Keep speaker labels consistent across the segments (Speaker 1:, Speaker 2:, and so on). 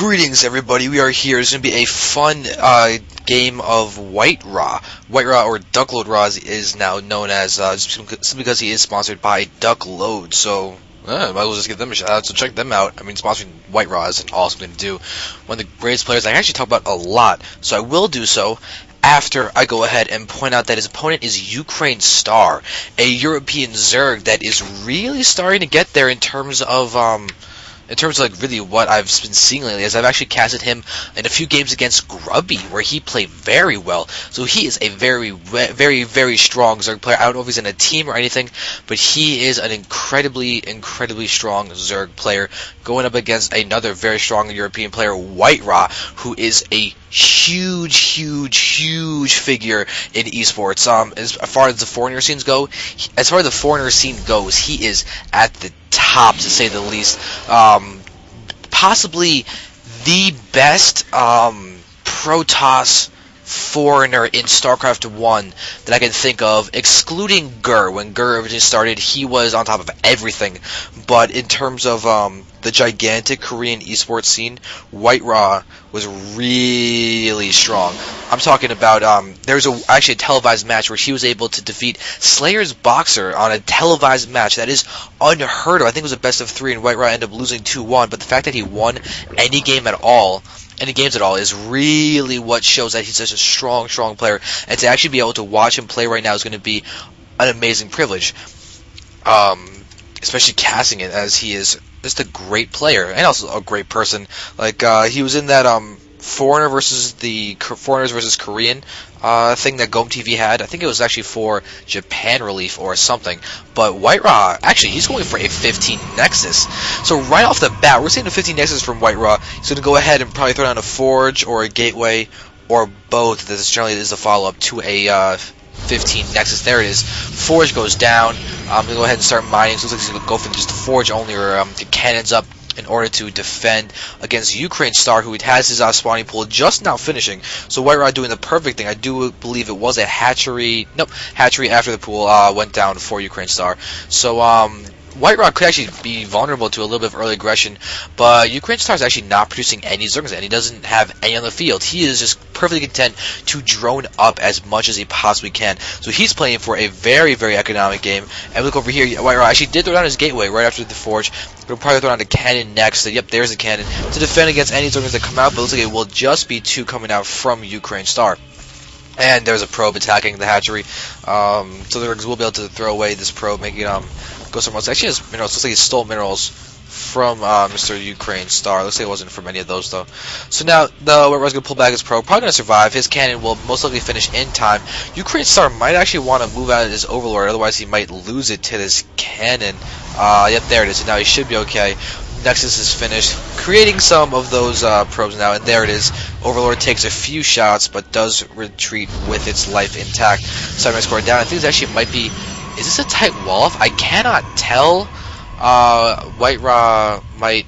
Speaker 1: Greetings, everybody. We are here. It's going to be a fun game of WhiteRa. WhiteRa, or Duckload-WhiteRa, is now known as simply because he is sponsored by Duckload. So, might as well just give them a shout out. So check them out. I mean, sponsoring WhiteRa is an awesome thing to do. One of the greatest players I actually talk about a lot. So I will do so after I go ahead and point out that his opponent is UkraineStar, a European Zerg that is really starting to get there in terms of like really what I've been seeing lately, as I've actually casted him in a few games against Grubby, where he played very well. So he is a very, very strong Zerg player. I don't know if he's in a team or anything, but he is an incredibly strong Zerg player, going up against another very strong European player, WhiteRa, who is a huge figure in esports. As far as the foreigner scene goes, he is at the top, to say the least. Possibly the best Protoss foreigner in Starcraft 1 that I can think of, excluding Gur. When Gur originally started, he was on top of everything. But in terms of the gigantic Korean esports scene, WhiteRa was really strong. I'm talking about there's actually a televised match where he was able to defeat SlayersBoxer on a televised match. That is unheard of. I think it was a best of 3, and WhiteRa ended up losing 2-1. But the fact that he won any games at all, is really what shows that he's such a strong player. And to actually be able to watch him play right now is going to be an amazing privilege. Especially casting it, as he is just a great player and also a great person. Like he was in that foreigners versus Korean thing that GoMTV had. I think it was actually for Japan relief or something. But WhiteRa, actually, he's going for a 15 Nexus. So right off the bat, we're seeing a 15 Nexus from WhiteRa. He's going to go ahead and probably throw down a Forge or a Gateway or both. This generally is a follow-up to a 15 Nexus. There it is. Forge goes down. I'm going to go ahead and start mining. So it looks like he's going to go for just the Forge only, or the cannons up, in order to defend against UkraineStar, who has his spawning pool just now finishing. So WhiteRa doing the perfect thing. I do believe it was a hatchery. Nope, hatchery after the pool went down for UkraineStar. So WhiteRa could actually be vulnerable to a little bit of early aggression, but UkraineStar is actually not producing any Zergs, and he doesn't have any on the field. He is just perfectly content to drone up as much as he possibly can. So he's playing for a very economic game. And look over here, WhiteRa actually did throw down his Gateway right after the Forge. We'll probably throw down a cannon next. So, yep, there's a cannon to defend against any Zergs that come out, but it looks like it will just be 2 coming out from UkraineStar. And there's a probe attacking the hatchery. So the Zergs will be able to throw away this probe, making it go somewhere else. Actually, has minerals. Looks like he stole minerals from Mr. UkraineStar. Looks like it wasn't from any of those, though. So now, WhiteRa's going to pull back his probe. Probably going to survive. His cannon will most likely finish in time. UkraineStar might actually want to move out of his Overlord, otherwise he might lose it to this cannon. Yep, there it is. So now he should be okay. Nexus is finished, creating some of those probes now, and there it is. Overlord takes a few shots, but does retreat with its life intact. Cyber score down. I think this actually might be... Is this a tight wall-off? I cannot tell. WhiteRa might...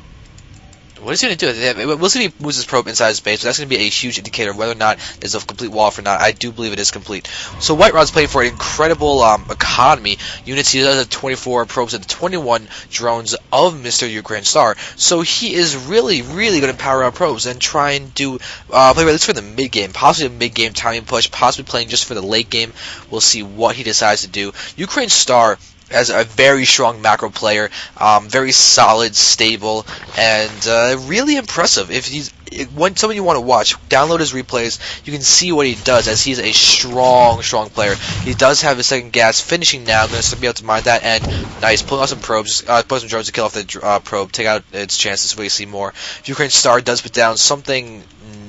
Speaker 1: What is he going to do? We'll see if he moves his probe inside his base, but that's going to be a huge indicator of whether or not there's a complete wall-off or not. I do believe it is complete. So WhiteRa's playing for an incredible economy. Units, he does have 24 probes and 21 drones of Mr. UkraineStar. So he is really going to power out probes and try and do play at least for the mid-game, possibly a mid-game timing push, possibly playing just for the late game. We'll see what he decides to do. UkraineStar as a very strong macro player, very solid, stable, and really impressive. If he's someone you want to watch, download his replays. You can see what he does, as he's a strong player. He does have his second gas finishing now. I'm going to be able to mine that, and nice, pulling out some probes, put some drones to kill off the probe, take out its chances so we see more. If UkraineStar does put down something,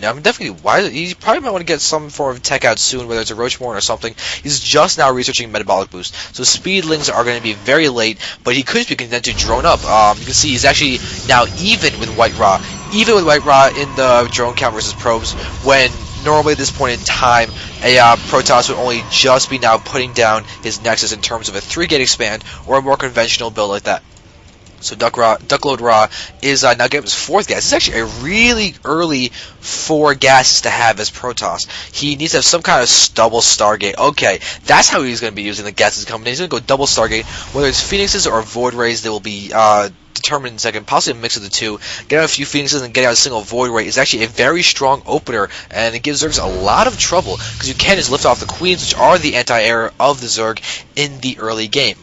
Speaker 1: I'm definitely wise. He probably might want to get some form of tech out soon, whether it's a Roachborn or something. He's just now researching metabolic boost, so speedlings are going to be very late, but he could be content to drone up. You can see he's actually now even with WhiteRa in the drone count versus probes, when normally at this point in time a Protoss would only just be now putting down his Nexus in terms of a 3-gate expand or a more conventional build like that. So DuckloadRa is now getting his 4th gas. This is actually a really early 4 gases to have as Protoss. He needs to have some kind of double Stargate. Okay, that's how he's going to be using the gases coming in. He's going to go double Stargate. Whether it's Phoenixes or Void Rays, they will be determined in a second. Possibly a mix of the two. Get out a few Phoenixes and get out a single Void Ray is actually a very strong opener, and it gives Zergs a lot of trouble, because you can just lift off the Queens, which are the anti-air of the Zerg in the early game.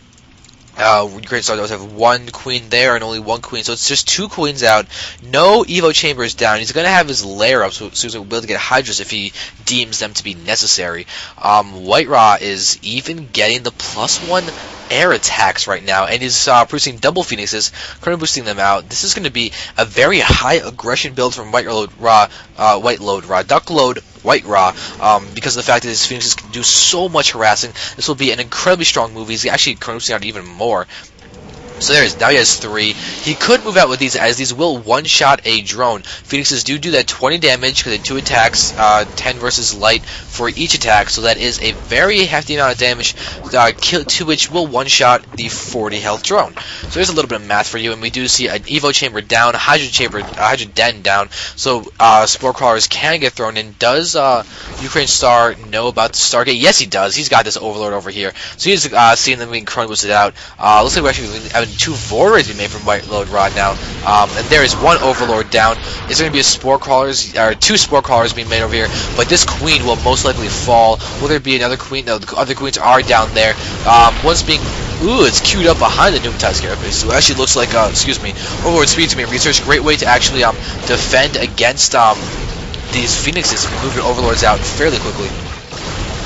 Speaker 1: UkraineStar does have 1 queen there and only 1 queen, so it's just 2 queens out. No Evo chambers down. He's going to have his lair up, so he's going to be able to get Hydras if he deems them to be necessary. WhiteRa is even getting the +1 air attacks right now, and is producing double Phoenixes, currently boosting them out. This is going to be a very high aggression build from Duckload-WhiteRa, because of the fact that his Phoenixes can do so much harassing. This will be an incredibly strong move. He's actually currently boosting out even more. So there is. Now he has 3. He could move out with these, as these will one-shot a drone. Phoenixes do that 20 damage because they 2 attacks, 10 versus light for each attack. So that is a very hefty amount of damage, to which will one-shot the 40 health drone. So there's a little bit of math for you, and we do see an Evo chamber down, Hydra den down. So Spore Crawlers can get thrown in. Does UkraineStar know about the Stargate? Yes, he does. He's got this Overlord over here. So he's seeing them being chrono boosted out. Looks like we're actually having 2 Void Rays being made from DuckloadRa now, and there is 1 Overlord down. Is there going to be a Spore Crawlers, or 2 Spore Crawlers being made over here? But this queen will most likely fall. Will there be another queen? No, the other queens are down there. One's being, it's queued up behind the Pneumatized Carapace. So it actually looks like, Overlord Speed to be researched. Great way to actually defend against these Phoenixes. Moving Overlords out fairly quickly.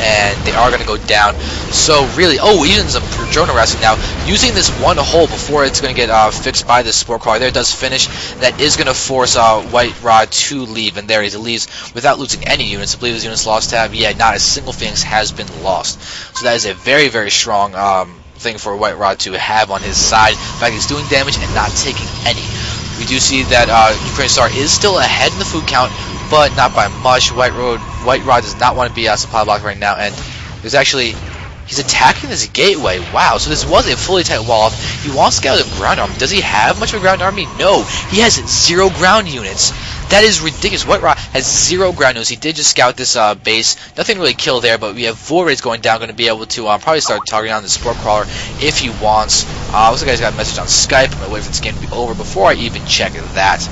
Speaker 1: And they are going to go down. So really, even some drone harassing now. Using this 1 hole before it's going to get fixed by this Spore Crawler. There it does finish. That is going to force WhiteRa to leave. And there he leaves without losing any units. I believe his units lost tab. Yeah, not a single Phoenix has been lost. So that is a very, very strong thing for WhiteRa to have on his side. In fact, he's doing damage and not taking any. We do see that UkraineStar is still ahead in the food count, but not by much. WhiteRa does not want to be supply block right now, and there's actually, he's attacking this gateway. Wow, so this was a fully tight wall off. He wants to get out of the ground army. Does he have much of a ground army? No, he has 0 ground units. That is ridiculous. WhiteRa has 0 ground units. He did just scout this base. Nothing really killed there, but we have Void Rays going down, going to be able to probably start targeting on the Spore Crawler if he wants. Looks like I just got a message on Skype. I'm going to wait for this game to be over before I even check that.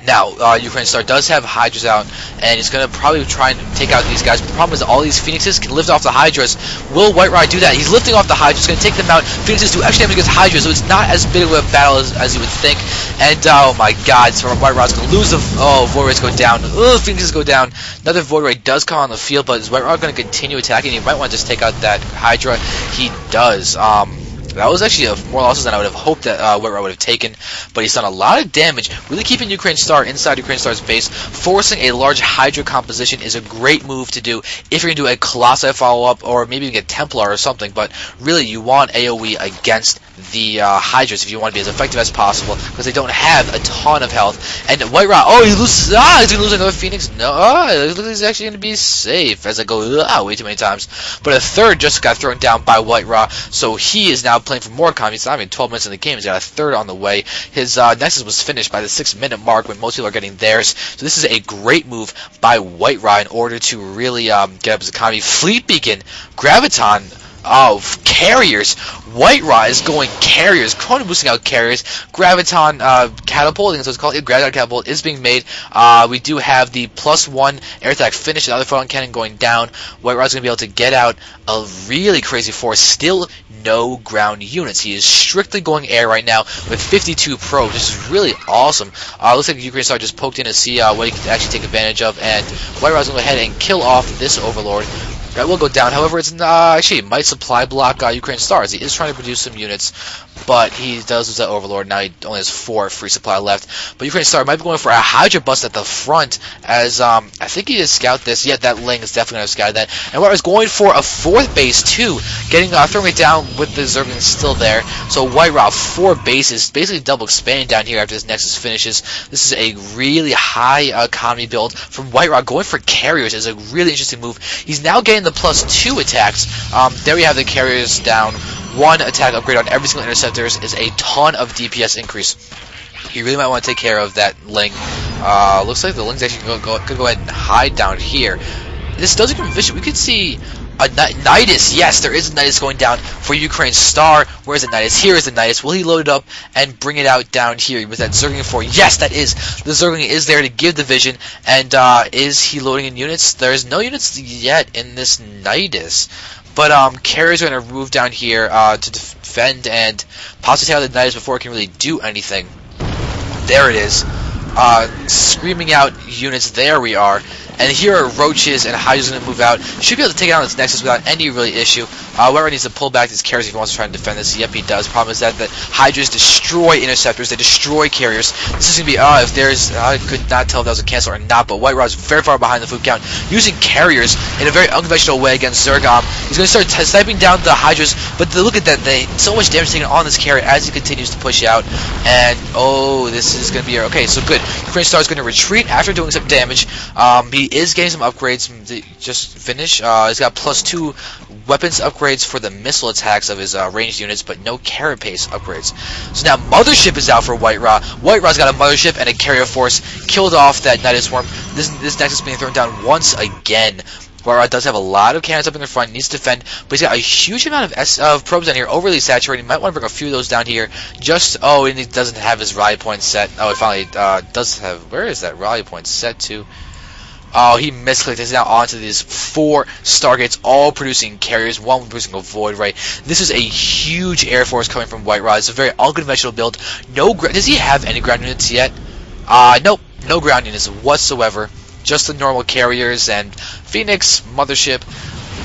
Speaker 1: Now, UkraineStar does have Hydras out, and he's going to probably try and take out these guys. But the problem is that all these Phoenixes can lift off the Hydras. Will WhiteRa do that? He's lifting off the Hydras, going to take them out. Phoenixes do extra damage against Hydras, so it's not as big of a battle as you would think. And, oh my god, so WhiteRa's going to lose the... Void Rays go down. Phoenixes go down. Another Void Ray does come on the field, but is WhiteRa going to continue attacking? He might want to just take out that Hydra. He does. That was actually more losses than I would have hoped that WhiteRa would have taken, but he's done a lot of damage, really keeping UkraineStar inside UkraineStar's base. Forcing a large Hydra composition is a great move to do if you're going to do a Colossi follow-up, or maybe even get Templar or something, but really you want AoE against the Hydras if you want to be as effective as possible, because they don't have a ton of health. And WhiteRa, he loses, he's going to lose another Phoenix. No, it looks like he's actually going to be safe, as I go way too many times. But a third just got thrown down by WhiteRa, so he is now playing for more economy. He's not even 12 minutes in the game. He's got a third on the way. His Nexus was finished by the 6-minute mark when most people are getting theirs. So this is a great move by WhiteRa in order to really get up his economy. Fleet Beacon, Graviton, carriers. WhiteRa is going carriers, chrono boosting out carriers. Graviton Catapult, I think that's what it's called. Graviton Catapult is being made. We do have the +1 air attack finish, another photon cannon going down. WhiteRa's going to be able to get out a really crazy force. Still no ground units. He is strictly going air right now with 52 probes, which is really awesome. Looks like UkraineStar just poked in to see what he can actually take advantage of, and WhiteRa's going to go ahead and kill off this Overlord. That will go down. However, it's actually it might supply block UkraineStar, as he is trying to produce some units, but he does lose that Overlord. Now he only has 4 free supply left. But UkraineStar might be going for a Hydra bust at the front, as I think he did scout this. Yeah, that Ling is definitely going to scout that. And WhiteRa's going for a 4th base too, throwing it down with the Zerglings still there. So WhiteRa 4 bases, basically double expanding down here after this Nexus finishes. This is a really high economy build from WhiteRa. Going for carriers is a really interesting move. He's now getting the +2 attacks. There we have the carriers down. one attack upgrade on every single interceptors is a ton of DPS increase. You really might want to take care of that Ling. Looks like the Ling's actually could go ahead and hide down here. This does become vicious. We could see a Nidus. Yes, there is a Nidus going down for UkraineStar. Where's the Nidus? Here is the Nidus. Will he load it up and bring it out down here with that Zergling 4? Yes, that is. The Zergling is there to give the vision. And is he loading in units? There's no units yet in this Nidus. But carriers are going to move down here to defend and possibly take out the Nidus before it can really do anything. There it is. Screaming out units. There we are. And here are Roaches and Hydra's going to move out. Should be able to take out this Nexus without any really issue. WhiteRa needs to pull back these carriers if he wants to try and defend this. Yep, he does. Problem is that Hydras destroy interceptors. They destroy carriers. This is going to be, if there's, I could not tell if that was a cancel or not, but WhiteRa is very far behind the food count. Using carriers in a very unconventional way against Zerg. He's going to start sniping down the Hydras, but look at that. So much damage taken on this carrier as he continues to push out. And, this is going to be, okay, so good. UkraineStar is going to retreat after doing some damage. He is getting some upgrades. Just finish. He's got +2 weapons upgrades for the missile attacks of his ranged units, but no carapace upgrades. So now Mothership is out for WhiteRa. WhiteRa's got a Mothership and a carrier force. Killed off that Nidus Swarm. This Nexus being thrown down once again. WhiteRa does have a lot of cannons up in the front, needs to defend, but he's got a huge amount of probes down here, overly saturated. He might want to bring a few of those down here. And he doesn't have his rally point set. Oh, it finally does have. Where is that rally point set to? Oh, he misclicked. He's now onto these 4 Stargates, all producing carriers, one producing a Void Ray. This is a huge Air Force coming from WhiteRa. It's a very unconventional build. Does he have any ground units yet? Nope, no ground units whatsoever. Just the normal carriers and Phoenix, Mothership.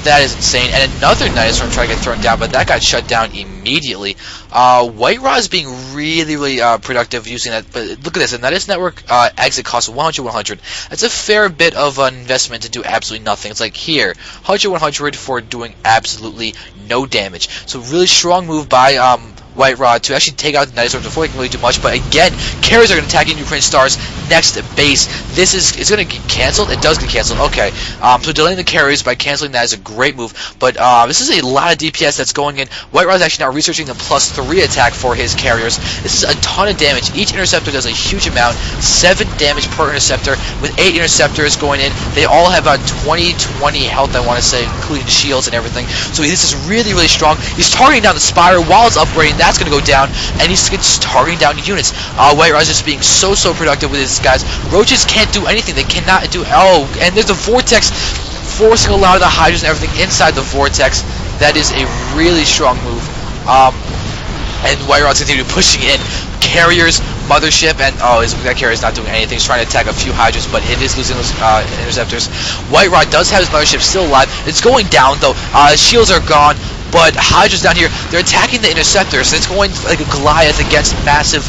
Speaker 1: That is insane. And another Nidus Swarm trying to get thrown down, but that got shut down immediately. WhiteRa is being really productive using that. But look at this. The Nidus Network exit costs 100. That's a fair bit of an investment to do absolutely nothing. It's like here, 100 for doing absolutely no damage. So really strong move by WhiteRa to actually take out the Nidus Swarm before he can really do much. But again, carriers are going to attack in UkraineStar's next base. It's going to get canceled. It does get canceled. Okay. So delaying the carriers by canceling that is a great move. But this is a lot of DPS that's going in. WhiteRa is actually now researching the +3 attack for his carriers. This is a ton of damage. Each interceptor does a huge amount. 7 damage per interceptor with 8 interceptors going in. They all have about 20 health, I want to say, including shields and everything. So this is really strong. He's targeting down the Spire while it's upgrading. That's going to go down, and he's just targeting down units. WhiteRa is just being so productive with his guys. Roaches can't do anything. They cannot do. And there's a Vortex forcing a lot of the Hydras and everything inside the Vortex. That is a really strong move. And WhiteRa's going to be pushing in. Carriers, Mothership, and that carrier's not doing anything. He's trying to attack a few Hydras, but it is losing those interceptors. WhiteRa does have his Mothership still alive. It's going down though. Shields are gone. But Hydra's down here, they're attacking the interceptors, and it's going like a Goliath against a massive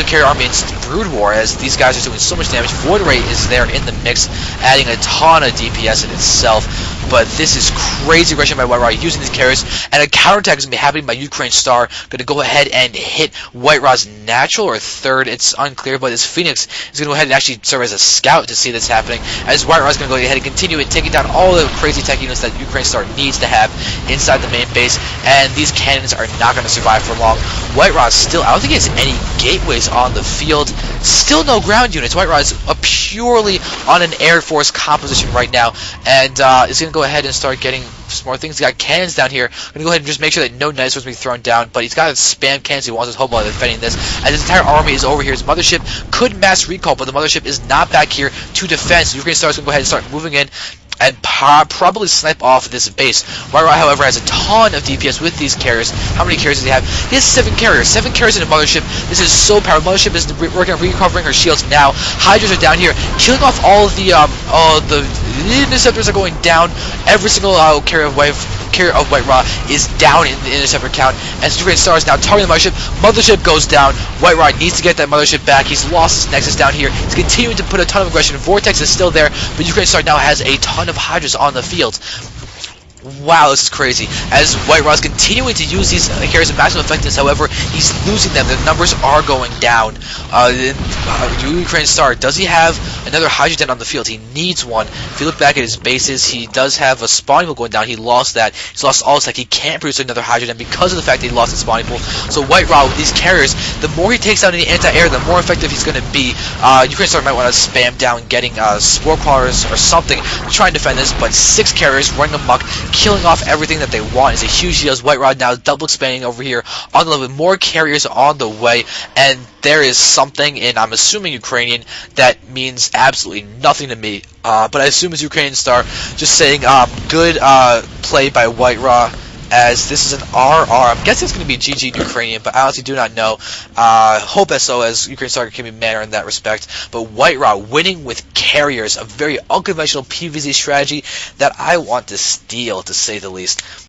Speaker 1: carrier army in Brood War, as these guys are doing so much damage. Void Ray is there in the mix, adding a ton of DPS in itself. But this is crazy aggression by WhiteRa using these carriers, and a counterattack is going to be happening by UkraineStar. Going to go ahead and hit WhiteRa's natural or third, it's unclear, but this Phoenix is going to go ahead and actually serve as a scout to see this happening, as WhiteRa is going to go ahead and continue and taking down all the crazy tech units that UkraineStar needs to have inside the main base, and these cannons are not going to survive for long. WhiteRa is still, I don't think he has any gateways on the field, still no ground units. WhiteRa is purely on an Air Force composition right now, and is going to go ahead and start getting some more things. He's got cannons down here. I'm going to go ahead and just make sure that no Nidus Swarms will be thrown down, but he's got to spam cannons. He wants his hope while defending this, as his entire army is over here. His Mothership could mass recall, but the Mothership is not back here to defend, so UkraineStar is going to go ahead and start moving in and probably snipe off this base. WhiteRa, however, has a ton of DPS with these carriers. How many carriers does he have? He has 7 carriers. 7 carriers in a Mothership. This is so powerful. Mothership is working on recovering her shields now. Hydras are down here, killing off all of the interceptors are going down. Every single carrier of WhiteRa is down in the interceptor count, and UkraineStar is now targeting the Mothership. Mothership goes down. WhiteRa needs to get that Mothership back. He's lost his Nexus down here. He's continuing to put a ton of aggression. Vortex is still there, but UkraineStar now has a ton of Hydras on the field. Wow, this is crazy. As WhiteRa is continuing to use these carriers of maximum effectiveness, however, he's losing them. The numbers are going down. UkraineStar, does he have another Hydrogen on the field? He needs one. If you look back at his bases, he does have a spawning pool going down. He lost that. He's lost all his tech. He can't produce another Hydrogen because of the fact that he lost his spawning pool. So WhiteRa, with these carriers, the more he takes out any anti-air, the more effective he's going to be. UkraineStar might want to spam down getting Spore Crawlers or something to try and defend this, but 6 carriers running amok, killing off everything that they want is a huge deal. As WhiteRa now double expanding over here on the level, with more carriers on the way, and there is something in, I'm assuming Ukrainian, that means absolutely nothing to me, but I assume it's UkraineStar just saying good play by WhiteRa, as this is an RR. I'm guessing it's going to be GG Ukrainian, but I honestly do not know. Hope so, as UkraineStar can be manner in that respect. But WhiteRa winning with carriers, a very unconventional PvZ strategy that I want to steal, to say the least.